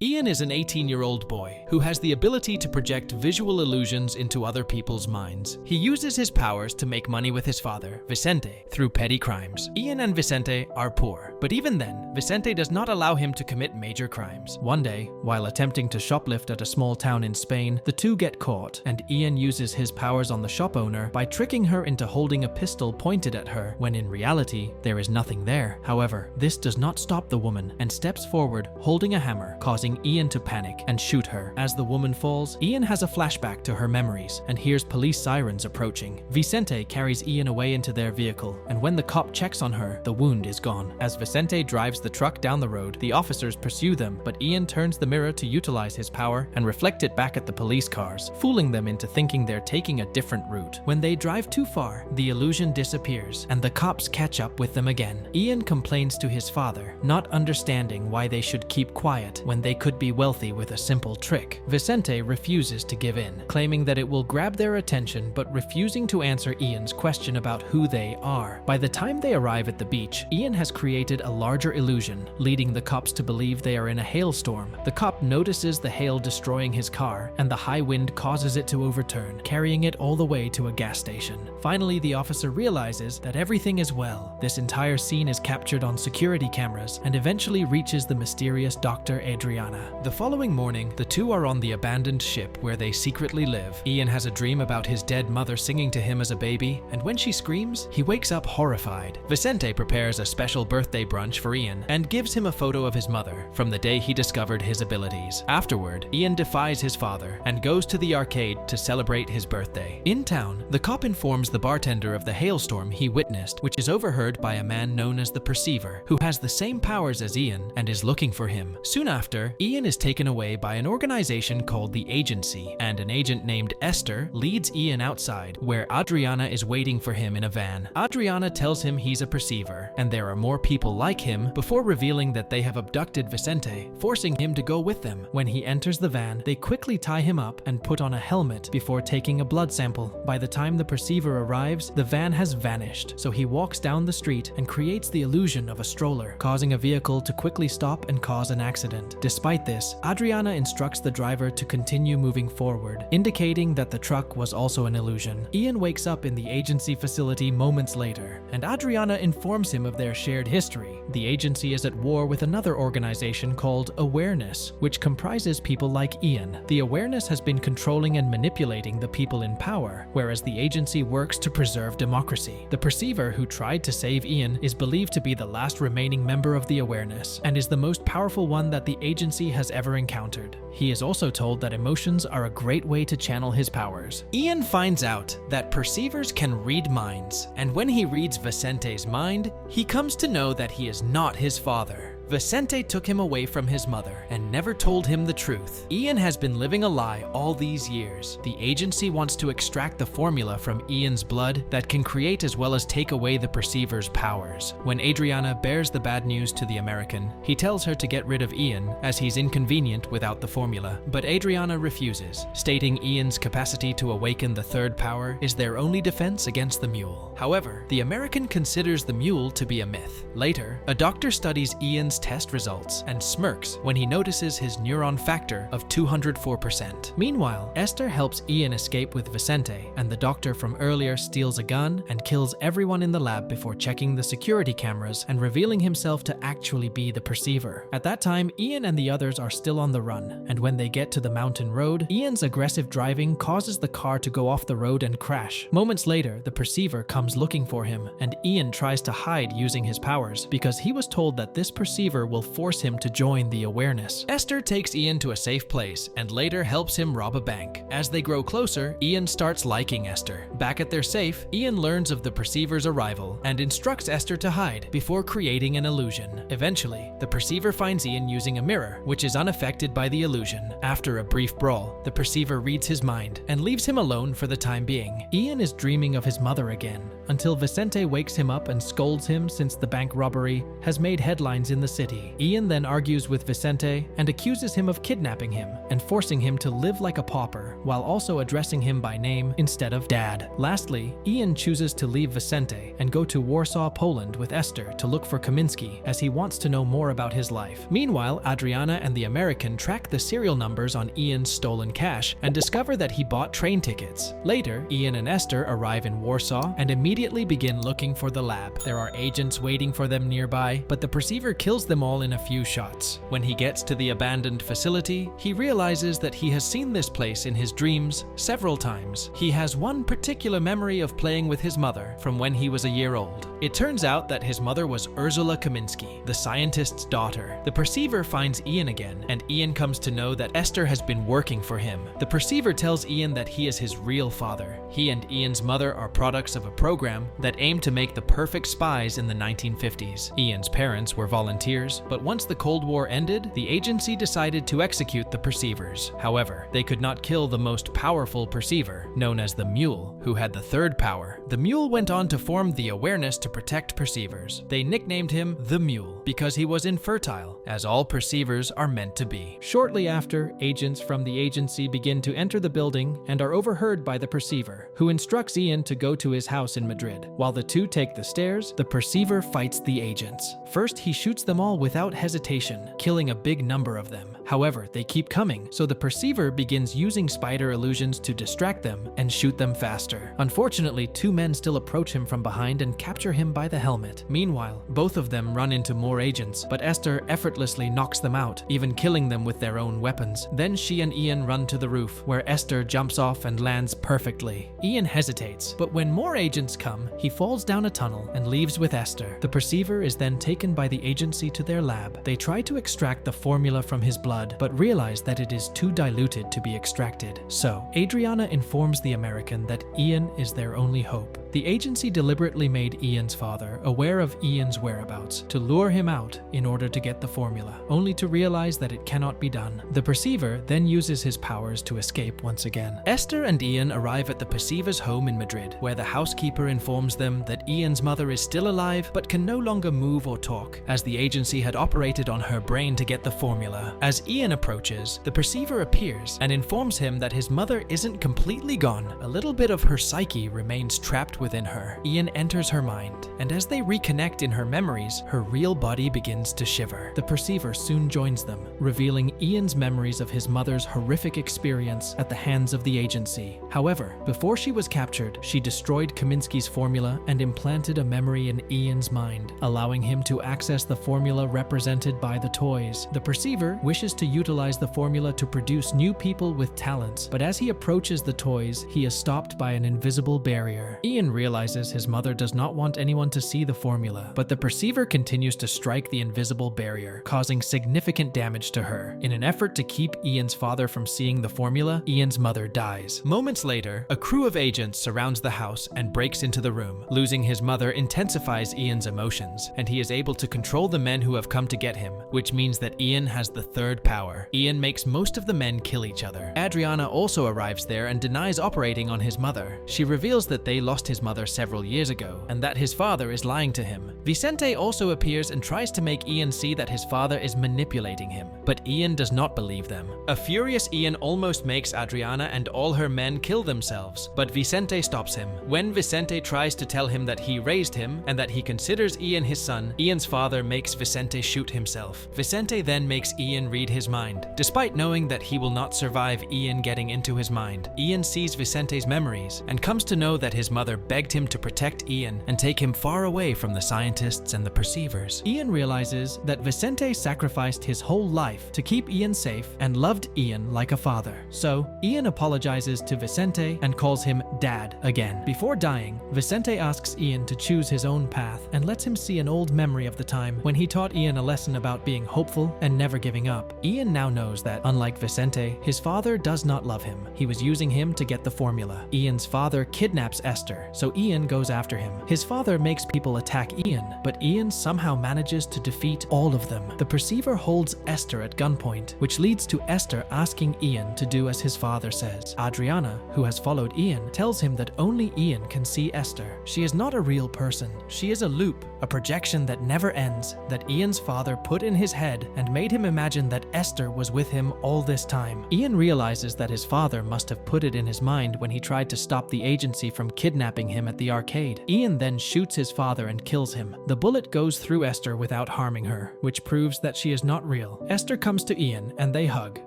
Ian is an 18-year-old boy who has the ability to project visual illusions into other people's minds. He uses his powers to make money with his father, Vicente, through petty crimes. Ian and Vicente are poor, but even then, Vicente does not allow him to commit major crimes. One day, while attempting to shoplift at a small town in Spain, the two get caught, and Ian uses his powers on the shop owner by tricking her into holding a pistol pointed at her, when in reality, there is nothing there. However, this does not stop the woman, and steps forward, holding a hammer, causing Ian to panic and shoot her. As the woman falls, Ian has a flashback to her memories and hears police sirens approaching. Vicente carries Ian away into their vehicle, and when the cop checks on her, the wound is gone. As Vicente drives the truck down the road, the officers pursue them, but Ian turns the mirror to utilize his power and reflect it back at the police cars, fooling them into thinking they're taking a different route. When they drive too far, the illusion disappears, and the cops catch up with them again. Ian complains to his father, not understanding why they should keep quiet when they could be wealthy with a simple trick. Vicente refuses to give in, claiming that it will grab their attention, but refusing to answer Ian's question about who they are. By the time they arrive at the beach, Ian has created a larger illusion, leading the cops to believe they are in a hailstorm. The cop notices the hail destroying his car, and the high wind causes it to overturn, carrying it all the way to a gas station. Finally, the officer realizes that everything is well. This entire scene is captured on security cameras and eventually reaches the mysterious Dr. Adriana. The following morning, the two are on the abandoned ship where they secretly live. Ian has a dream about his dead mother singing to him as a baby, and when she screams, he wakes up horrified. Vicente prepares a special birthday brunch for Ian and gives him a photo of his mother from the day he discovered his abilities. Afterward, Ian defies his father and goes to the arcade to celebrate his birthday. In town, the cop informs the bartender of the hailstorm he witnessed, which is overheard by a man known as the Perceiver, who has the same powers as Ian and is looking for him. Soon after, Ian is taken away by an organization called the Agency, and an agent named Esther leads Ian outside, where Adriana is waiting for him in a van. Adriana tells him he's a perceiver, and there are more people like him, before revealing that they have abducted Vicente, forcing him to go with them. When he enters the van, they quickly tie him up and put on a helmet before taking a blood sample. By the time the perceiver arrives, the van has vanished, so he walks down the street and creates the illusion of a stroller, causing a vehicle to quickly stop and cause an accident. Despite this, Adriana instructs the driver to continue moving forward, indicating that the truck was also an illusion. Ian wakes up in the agency facility moments later, and Adriana informs him of their shared history. The agency is at war with another organization called Awareness, which comprises people like Ian. The Awareness has been controlling and manipulating the people in power, whereas the agency works to preserve democracy. The Perceiver, who tried to save Ian, is believed to be the last remaining member of the Awareness, and is the most powerful one that the agency has ever encountered. He is also told that emotions are a great way to channel his powers. Ian finds out that perceivers can read minds, and when he reads Vicente's mind, he comes to know that he is not his father. Vicente took him away from his mother and never told him the truth. Ian has been living a lie all these years. The agency wants to extract the formula from Ian's blood that can create as well as take away the perceiver's powers. When Adriana bears the bad news to the American, he tells her to get rid of Ian as he's inconvenient without the formula. But Adriana refuses, stating Ian's capacity to awaken the third power is their only defense against the mule. However, the American considers the mule to be a myth. Later, a doctor studies Ian's test results and smirks when he notices his neuron factor of 204%. Meanwhile, Esther helps Ian escape with Vicente, and the doctor from earlier steals a gun and kills everyone in the lab before checking the security cameras and revealing himself to actually be the perceiver. At that time, Ian and the others are still on the run, and when they get to the mountain road, Ian's aggressive driving causes the car to go off the road and crash. Moments later, the perceiver comes looking for him, and Ian tries to hide using his powers because he was told that this perceiver will force him to join the Awareness. Esther takes Ian to a safe place and later helps him rob a bank. As they grow closer, Ian starts liking Esther. Back at their safe, Ian learns of the perceiver's arrival and instructs Esther to hide before creating an illusion. Eventually, the perceiver finds Ian using a mirror, which is unaffected by the illusion. After a brief brawl, the perceiver reads his mind and leaves him alone for the time being. Ian is dreaming of his mother again, until Vicente wakes him up and scolds him since the bank robbery has made headlines in the city. Ian then argues with Vicente and accuses him of kidnapping him and forcing him to live like a pauper, while also addressing him by name instead of Dad. Lastly, Ian chooses to leave Vicente and go to Warsaw, Poland with Esther to look for Kaminsky, as he wants to know more about his life. Meanwhile, Adriana and the American track the serial numbers on Ian's stolen cash and discover that he bought train tickets. Later, Ian and Esther arrive in Warsaw and immediately begin looking for the lab. There are agents waiting for them nearby, but the perceiver kills them all in a few shots. When he gets to the abandoned facility, he realizes that he has seen this place in his dreams several times. He has one particular memory of playing with his mother from when he was a year old. It turns out that his mother was Ursula Kaminsky, the scientist's daughter. The perceiver finds Ian again, and Ian comes to know that Esther has been working for him. The perceiver tells Ian that he is his real father. He and Ian's mother are products of a program that aimed to make the perfect spies in the 1950s. Ian's parents were volunteers, but once the Cold War ended, the agency decided to execute the perceivers. However, they could not kill the most powerful perceiver, known as the Mule, who had the third power. The Mule went on to form the Awareness to protect perceivers. They nicknamed him the Mule because he was infertile, as all perceivers are meant to be. Shortly after, agents from the agency begin to enter the building and are overheard by the perceiver, who instructs Ian to go to his house in Madrid. While the two take the stairs, the perceiver fights the agents. First, he shoots them all without hesitation, killing a big number of them. However, they keep coming, so the perceiver begins using spider illusions to distract them and shoot them faster. Unfortunately, two men still approach him from behind and capture him by the helmet. Meanwhile, both of them run into more agents, but Esther effortlessly knocks them out, even killing them with their own weapons. Then she and Ian run to the roof, where Esther jumps off and lands perfectly. Ian hesitates, but when more agents come, he falls down a tunnel and leaves with Esther. The perceiver is then taken by the agency to their lab. They try to extract the formula from his blood, but realize that it is too diluted to be extracted. So, Adriana informs the American that Ian is their only hope. The agency deliberately made Ian's father aware of Ian's whereabouts to lure him out in order to get the formula, only to realize that it cannot be done. The perceiver then uses his powers to escape once again. Esther and Ian arrive at the perceiver's home in Madrid, where the housekeeper informs them that Ian's mother is still alive but can no longer move or talk, as the agency had operated on her brain to get the formula. As Ian approaches, the perceiver appears and informs him that his mother isn't completely gone. A little bit of her psyche remains trapped within her. Ian enters her mind, and as they reconnect in her memories, her real body begins to shiver. The perceiver soon joins them, revealing Ian's memories of his mother's horrific experience at the hands of the agency. However, before she was captured, she destroyed Kaminsky's formula and implanted a memory in Ian's mind, allowing him to access the formula represented by the toys. The perceiver wishes to utilize the formula to produce new people with talents, but as he approaches the toys, he is stopped by an invisible barrier. Ian realizes his mother does not want anyone to see the formula, but the perceiver continues to strike the invisible barrier, causing significant damage to her. In an effort to keep Ian's father from seeing the formula, Ian's mother dies. Moments later, a crew of agents surrounds the house and breaks into the room. Losing his mother intensifies Ian's emotions, and he is able to control the men who have come to get him, which means that Ian has the third power. Ian makes most of the men kill each other. Adriana also arrives there and denies operating on his mother. She reveals that they lost his mother several years ago, and that his father is lying to him. Vicente also appears and tries to make Ian see that his father is manipulating him, but Ian does not believe them. A furious Ian almost makes Adriana and all her men kill themselves, but Vicente stops him. When Vicente tries to tell him that he raised him and that he considers Ian his son, Ian's father makes Vicente shoot himself. Vicente then makes Ian read his mind. Despite knowing that he will not survive Ian getting into his mind, Ian sees Vicente's memories and comes to know that his mother begged him to protect Ian and take him far away from the scientists and the perceivers. Ian realizes that Vicente sacrificed his whole life to keep Ian safe and loved Ian like a father. So, Ian apologizes to Vicente and calls him Dad again. Before dying, Vicente asks Ian to choose his own path and lets him see an old memory of the time when he taught Ian a lesson about being hopeful and never giving up. Ian now knows that, unlike Vicente, his father does not love him. He was using him to get the formula. Ian's father kidnaps Esther so Ian goes after him. His father makes people attack Ian, but Ian somehow manages to defeat all of them. The Perceiver holds Esther at gunpoint, which leads to Esther asking Ian to do as his father says. Adriana, who has followed Ian, tells him that only Ian can see Esther. She is not a real person. She is a loop, a projection that never ends, that Ian's father put in his head and made him imagine that Esther was with him all this time. Ian realizes that his father must have put it in his mind when he tried to stop the agency from kidnapping him at the arcade. Ian then shoots his father and kills him. The bullet goes through Esther without harming her, which proves that she is not real. Esther comes to Ian and they hug.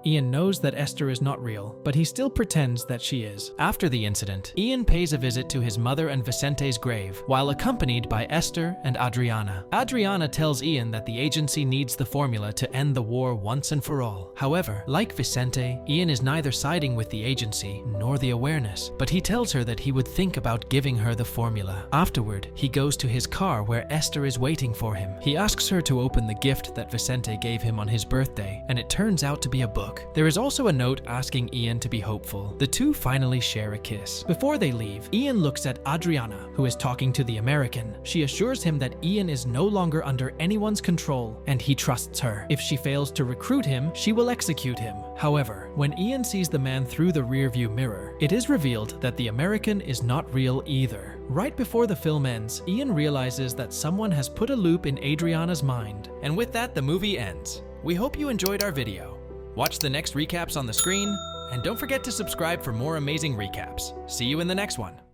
Ian knows that Esther is not real, but he still pretends that she is. After the incident, Ian pays a visit to his mother and Vicente's grave, while accompanied by Esther and Adriana. Adriana tells Ian that the agency needs the formula to end the war once and for all. However, like Vicente, Ian is neither siding with the agency nor the awareness, but he tells her that he would think about giving her the formula. Afterward, he goes to his car where Esther is waiting for him. He asks her to open the gift that Vicente gave him on his birthday, and it turns out to be a book. There is also a note asking Ian to be hopeful. The two finally share a kiss. Before they leave, Ian looks at Adriana, who is talking to the American. She assures him that Ian is no longer under anyone's control, and he trusts her. If she fails to recruit him, she will execute him. However, when Ian sees the man through the rearview mirror, it is revealed that the American is not real either. Right before the film ends, Ian realizes that someone has put a loop in Adriana's mind. And with that, the movie ends. We hope you enjoyed our video. Watch the next recaps on the screen, and don't forget to subscribe for more amazing recaps. See you in the next one.